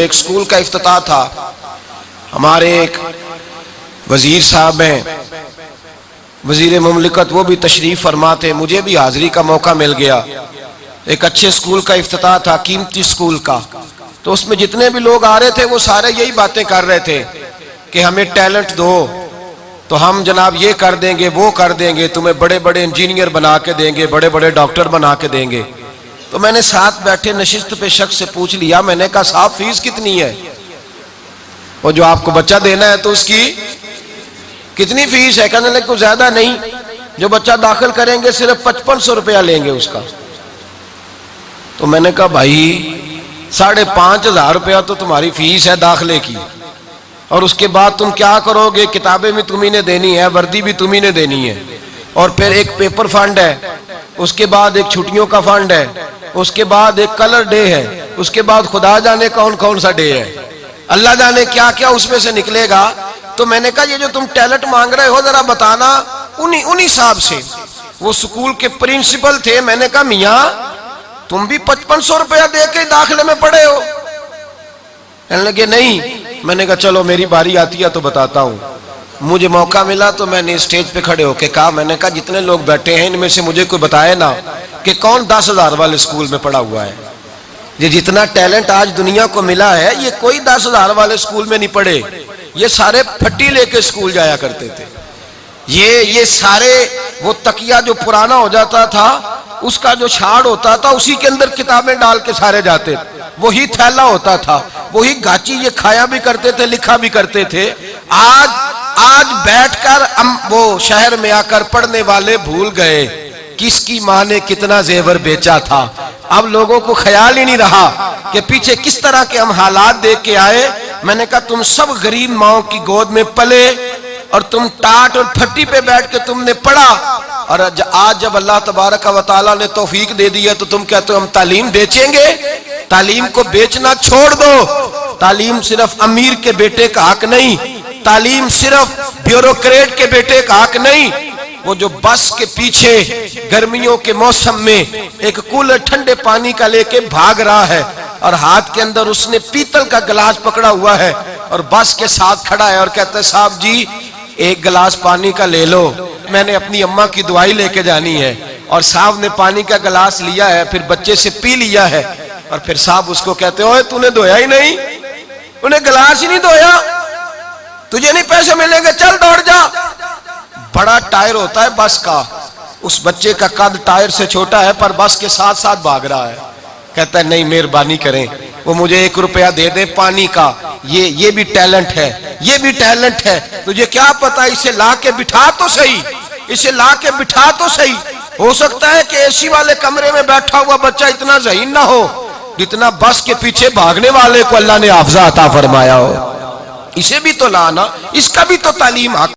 में एक स्कूल का इफ्तिताह था। हमारे एक वजीर साहब हैं, वजीर मुमलिकत, वो भी तशरीफ फरमा थे, मुझे भी हाजिरी का मौका मिल गया। एक अच्छे स्कूल का इफ्तिताह था, कीमती स्कूल का। तो उसमें जितने भी लोग आ रहे थे वो सारे यही बातें कर रहे थे कि हमें टैलेंट दो तो हम जनाब ये कर देंगे, वो कर देंगे, तुम्हें बड़े बड़े इंजीनियर बना के देंगे, बड़े बड़े डॉक्टर बना के देंगे। तो मैंने साथ बैठे नशिस्त पे शख्स से पूछ लिया, मैंने कहा साहब फीस कितनी है? वो जो आपको बच्चा देना है तो उसकी कितनी फीस है? कहने लगे कुछ ज्यादा नहीं, जो बच्चा दाखिल करेंगे सिर्फ 5500 रुपया लेंगे उसका। तो मैंने कहा भाई 5500 रुपया तो तुम्हारी फीस है दाखिले की, और उसके बाद तुम क्या करोगे? किताबें भी तुम्ही ने देनी है, वर्दी भी तुम्ही ने देनी है, और फिर एक पेपर फंड है, उसके बाद एक छुट्टियों का फंड है, उसके बाद एक कलर डे है, उसके बाद खुदा जाने कौन कौन सा डे है, अल्लाह जाने क्या क्या उसमें से निकलेगा। तो मैंने कहा ये जो तुम टैलेंट मांग रहे हो जरा बताना उन्हीं साहब से। वो स्कूल के प्रिंसिपल थे। मैंने कहा मियाँ तुम भी 5500 रुपया दे के दाखिले में पड़े हो? कहने लगे नहीं। मैंने कहा चलो मेरी बारी आती है तो बताता हूँ। मुझे मौका मिला तो मैंने स्टेज पे खड़े होके कहा, मैंने कहा जितने लोग बैठे हैं इनमें से मुझे कोई बताए ना कि कौन 10,000 वाले स्कूल में पढ़ा हुआ है। ये जितना टैलेंट आज दुनिया को मिला है ये कोई 10,000 वाले स्कूल में नहीं पढ़े, ये सारे फट्टी लेके स्कूल जाया करते थे। ये सारे वो तकिया जो पुराना हो जाता था उसका जो छाड़ होता था उसी के अंदर किताबें डाल के सारे जाते, वही थैला होता था, वही गाची ये खाया भी करते थे, लिखा भी करते थे। आज बैठकर वो शहर में आकर पढ़ने वाले भूल गए किसकी माँ ने कितना जेवर बेचा था। अब लोगों को ख्याल ही नहीं रहा कि पीछे किस तरह के हम हालात देख के आए। मैंने कहा तुम सब गरीब माओ की गोद में पले और तुम टाट और फट्टी पे बैठ के तुमने पढ़ा, और आज जब अल्लाह तबारक व तआला ने तौफीक दे दी है तो तुम कहते हो हम तालीम बेचेंगे। तालीम को बेचना छोड़ दो। तालीम सिर्फ अमीर के बेटे का हक नहीं, तालीम सिर्फ ब्यूरोक्रेट के बेटे का हक नहीं। वो जो बस के पीछे गर्मियों के मौसम में एक कूलर ठंडे पानी का लेके भाग रहा है और हाथ के अंदर उसने पीतल का गिलास पकड़ा हुआ है और बस के साथ खड़ा है और कहता है साहब जी एक गिलास पानी का ले लो, मैंने अपनी अम्मा की दुआई लेके जानी है। और साहब ने पानी का गिलास लिया है, फिर बच्चे से पी लिया है, और फिर साहब उसको कहते ओए तूने धोया ही नहीं, उन्हें गिलास ही नहीं धोया, तुझे नहीं पैसे मिलेंगे, चल दौड़ जा। बड़ा टायर होता है बस का, उस बच्चे का कद टायर से छोटा है पर बस के साथ साथ भाग रहा है। कहता है नहीं मेहरबानी करें, वो मुझे 1 रुपया दे दे पानी का, ये भी टैलेंट है, ये भी टैलेंट है। तुझे क्या पता, इसे ला के बिठा तो सही, इसे ला के बिठा तो सही। हो सकता है कि एसी वाले कमरे में बैठा हुआ बच्चा इतना ज़हीन ना हो जितना बस के पीछे भागने वाले को अल्लाह ने हाफ़िज़ा अता फरमाया हो। इसे भी तो लाना, इसका भी तो तालीम हक